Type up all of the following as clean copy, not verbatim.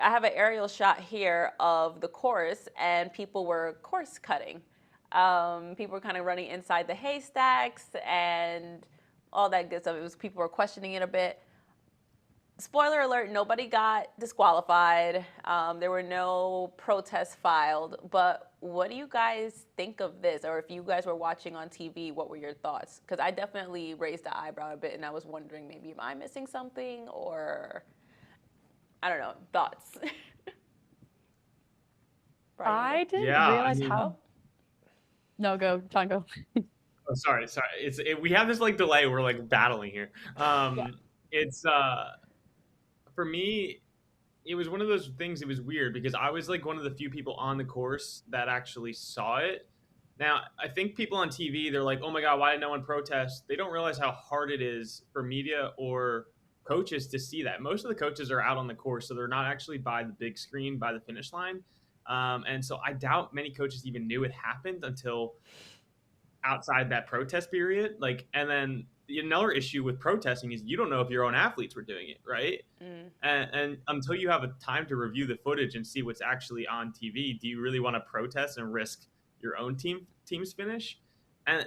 I have an aerial shot here of the course, and people were course cutting. People were kind of running inside the haystacks and all that good stuff. It was people were questioning it a bit. Spoiler alert, nobody got disqualified. There were no protests filed. But what do you guys think of this? Or if you guys were watching on TV, what were your thoughts? Because I definitely raised the eyebrow a bit, and I was wondering, maybe am I missing something? Or, I don't know, thoughts? I didn't Yeah, I realize mean, how. No, go, John, go. oh, sorry. We have this like delay. We're like battling here. Yeah. It's for me, it was one of those things. It was weird because I was like one of the few people on the course that actually saw it. Now, I think people on TV, they're like, "Oh my God, why did no one protest?" They don't realize how hard it is for media or coaches to see that. Most of the coaches are out on the course, so they're not actually by the big screen, by the finish line. And so I doubt many coaches even knew it happened until outside that protest period. Like, and then another issue with protesting is you don't know if your own athletes were doing it, right? And until you have a time to review the footage and see what's actually on TV, do you really want to protest and risk your own team's finish? And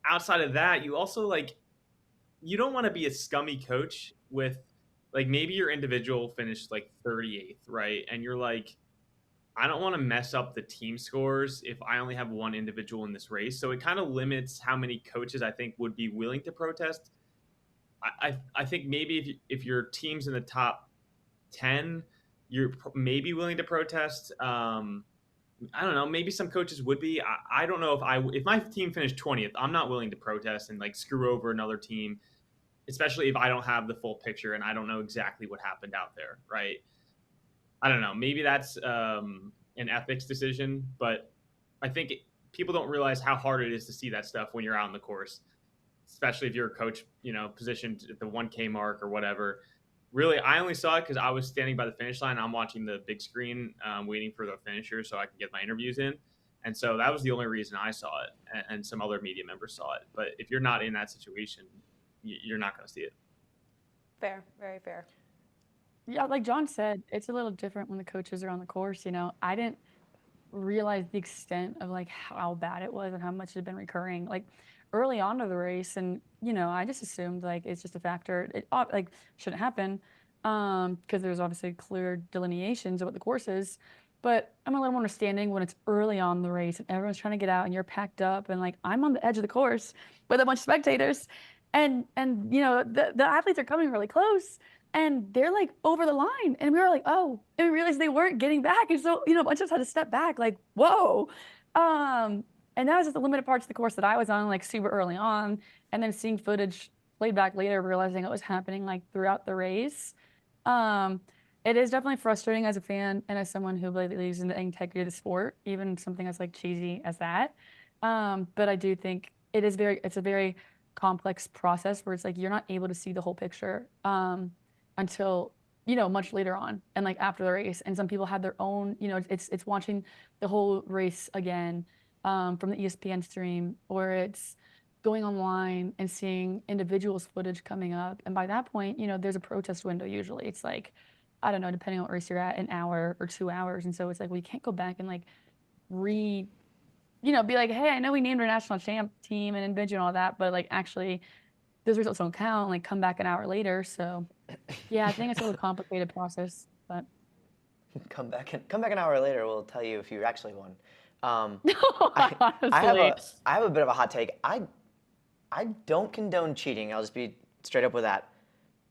outside of that, you also like you don't want to be a scummy coach with like maybe your individual finished like 38th, right? And you're like, I don't want to mess up the team scores if I only have one individual in this race. So it kind of limits how many coaches I think would be willing to protest. I think maybe if your team's in the top 10, you're maybe willing to protest. I don't know. Maybe some coaches would be. I don't know if my team finished 20th, I'm not willing to protest and like screw over another team, especially if I don't have the full picture and I don't know exactly what happened out there, right? I don't know. Maybe that's an ethics decision, but I think people don't realize how hard it is to see that stuff when you're out on the course, especially if you're a coach, positioned at the 1K mark or whatever. Really, I only saw it because I was standing by the finish line. I'm watching the big screen, waiting for the finisher so I can get my interviews in. And so that was the only reason I saw it, and some other media members saw it. But if you're not in that situation, you're not going to see it. Fair, very fair. Yeah, like John said, it's a little different when the coaches are on the course. I didn't realize the extent of like how bad it was and how much it had been recurring like early on to the race. And I just assumed like it's just a factor. It like shouldn't happen because there's obviously clear delineations of what the course is. But I'm a little more understanding when it's early on the race and everyone's trying to get out and you're packed up and like I'm on the edge of the course with a bunch of spectators, and the athletes are coming really close and they're like over the line and we were like, oh, and we realized they weren't getting back. And so, a bunch of us had to step back like, whoa. And that was just the limited parts of the course that I was on, like super early on. And then seeing footage played back later, realizing it was happening like throughout the race. It is definitely frustrating as a fan and as someone who believes in the integrity of the sport, even something as like cheesy as that. But I do think it's a very complex process where it's like you're not able to see the whole picture until much later on and like after the race. And some people have their own, it's watching the whole race again from the ESPN stream, or it's going online and seeing individuals' footage coming up. And by that point, there's a protest window usually. It's like, I don't know, depending on what race you're at, an hour or 2 hours. And so it's like, we can't go back and like be like, hey, I know we named our national champ team and individual and all that, but like actually those results don't count, like come back an hour later. So yeah, I think it's a little complicated process, but come back an hour later, we'll tell you if you actually won. I have a bit of a hot take. I don't condone cheating. I'll just be straight up with that.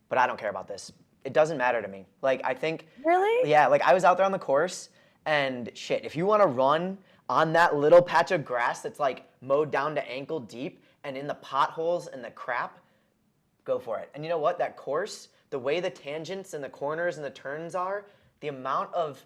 But I don't care about this. It doesn't matter to me. Like, I think... Really? Yeah, like I was out there on the course and shit, if you want to run on that little patch of grass that's like mowed down to ankle deep and in the potholes and the crap, go for it. And you know what? That course, the way the tangents and the corners and the turns are, the amount of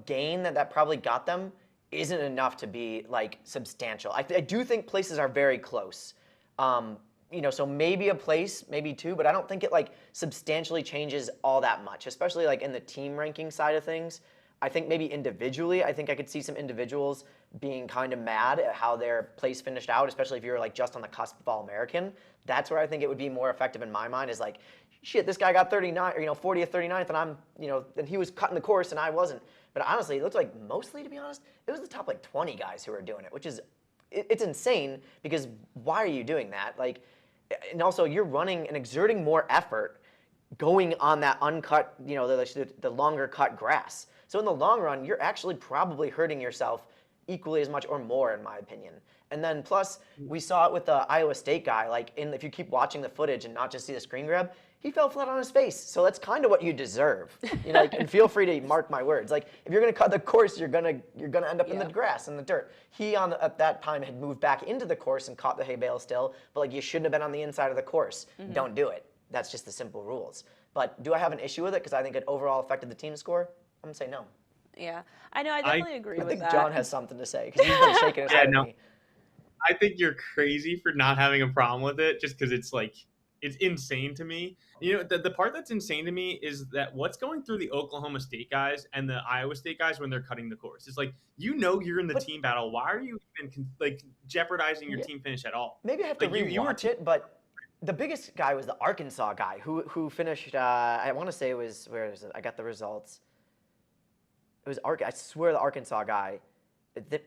gain that probably got them isn't enough to be like substantial. I do think places are very close. So maybe a place, maybe two, but I don't think it like substantially changes all that much, especially like in the team ranking side of things. I think maybe individually, I think I could see some individuals being kind of mad at how their place finished out, especially if you're like just on the cusp of All-American. That's where I think it would be more effective in my mind, is like, shit, this guy got 39, or 40th, 39th, and I'm, and he was cutting the course and I wasn't. But honestly, it looks like mostly, to be honest, it was the top like 20 guys who were doing it, which is, it's insane because why are you doing that? Like, and also you're running and exerting more effort going on that uncut, the longer cut grass. So in the long run, you're actually probably hurting yourself equally as much or more, in my opinion. And then plus, we saw it with the Iowa State guy. Like, if you keep watching the footage and not just see the screen grab, he fell flat on his face. So that's kind of what you deserve. And feel free to mark my words. Like, if you're gonna cut the course, you're gonna end up in the grass and the dirt. He at that time had moved back into the course and caught the hay bale still, but like you shouldn't have been on the inside of the course. Don't do it. That's just the simple rules. But do I have an issue with it because I think it overall affected the team score? I'm gonna say no. Yeah, I know. I definitely agree with that. I think John has something to say because he's been shaking his head at me. I think you're crazy for not having a problem with it just because it's like, it's insane to me. The part that's insane to me is that what's going through the Oklahoma State guys and the Iowa State guys when they're cutting the course. It's like, you're in the team battle. Why are you even jeopardizing your team finish at all? Maybe I have to rewatch it, but the biggest guy was the Arkansas guy who finished, I want to say it was, where is it? I got the results. It was I swear the Arkansas guy,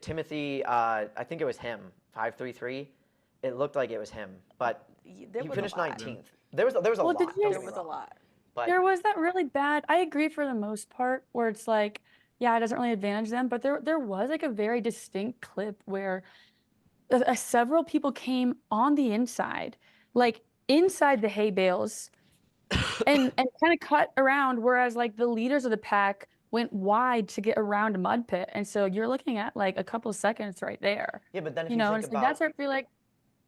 Timothy, I think it was him, 5.33. It looked like it was him, but he finished 19th. There was a lot. There was a lot. But there was that really bad. I agree for the most part, where it's like, yeah, it doesn't really advantage them. But there was like a very distinct clip where several people came on the inside, like inside the hay bales, and kind of cut around. Whereas like the leaders of the pack went wide to get around a mud pit, and so you're looking at like a couple of seconds right there. Yeah, but then if that's where I feel like.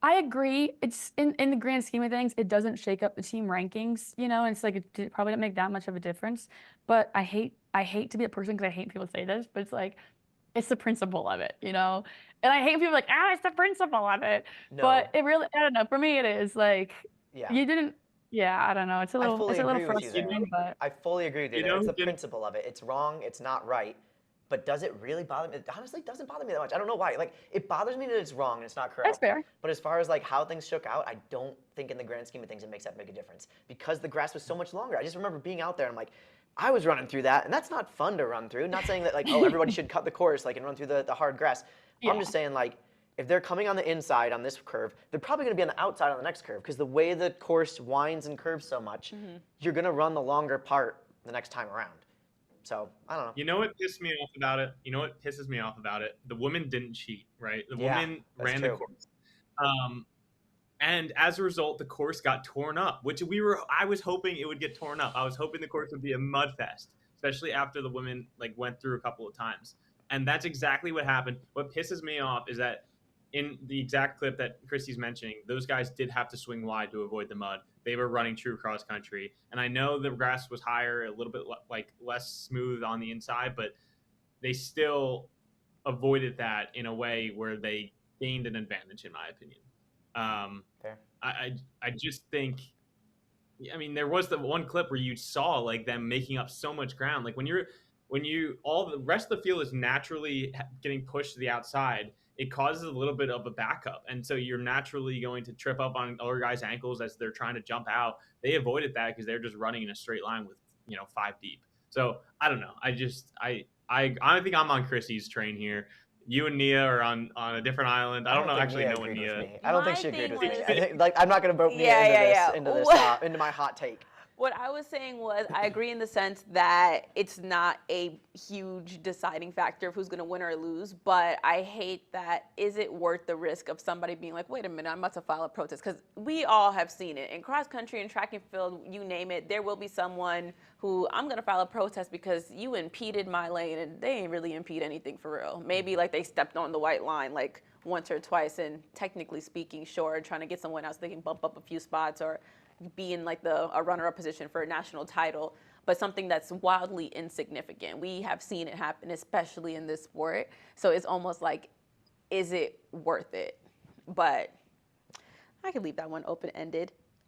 I agree. It's in the grand scheme of things, it doesn't shake up the team rankings, and it's like it probably doesn't make that much of a difference. But I hate to be a person because I hate people say this, but it's like it's the principle of it, And I hate people like, it's the principle of it. No. But it really, I don't know. For me, it is like you didn't. Yeah, I don't know. It's a little frustrating, but I fully agree with you. It's the principle of it. It's wrong. It's not right. But does it really bother me? It honestly doesn't bother me that much. I don't know why. Like, it bothers me that it's wrong and it's not correct. That's fair. But as far as like how things shook out, I don't think in the grand scheme of things it makes that big a difference because the grass was so much longer. I just remember being out there and I'm like, I was running through that, and that's not fun to run through. Not saying that like, everybody should cut the course like and run through the hard grass. Yeah. I'm just saying like, if they're coming on the inside on this curve, they're probably going to be on the outside on the next curve because the way the course winds and curves so much, you're going to run the longer part the next time around. So, I don't know. You know what pissed me off about it? You know what pisses me off about it? The woman didn't cheat, right? The woman ran the course. And as a result, the course got torn up, which I was hoping it would get torn up. I was hoping the course would be a mud fest, especially after the women went through a couple of times. And that's exactly what happened. What pisses me off is that in the exact clip that Krissy's mentioning, those guys did have to swing wide to avoid the mud. They were running true cross country. And I know the grass was higher, a little bit less smooth on the inside, but they still avoided that in a way where they gained an advantage, in my opinion. Fair. I just think, there was the one clip where you saw them making up so much ground. Like when all the rest of the field is naturally getting pushed to the outside, it causes a little bit of a backup. And so you're naturally going to trip up on other guys' ankles as they're trying to jump out. They avoided that because they're just running in a straight line with, 5 deep. So I don't know. I think I'm on Krissy's train here. You and Nia are on a different island. I don't know when Nia. I don't think she agreed with me. I think I'm not going to vote Nia into my hot take. What I was saying was I agree in the sense that it's not a huge deciding factor of who's going to win or lose, but I hate that. Is it worth the risk of somebody being like, wait a minute, I must have filed a protest? Because we all have seen it. In cross country and track and field, you name it, there will be someone who I'm going to file a protest because you impeded my lane, and they ain't really impede anything for real. Maybe they stepped on the white line once or twice, and technically speaking, sure, trying to get someone else, they can bump up a few spots or be in a runner-up position for a national title, but something that's wildly insignificant. We have seen it happen, especially in this sport. So it's almost like, is it worth it? But I could leave that one open-ended.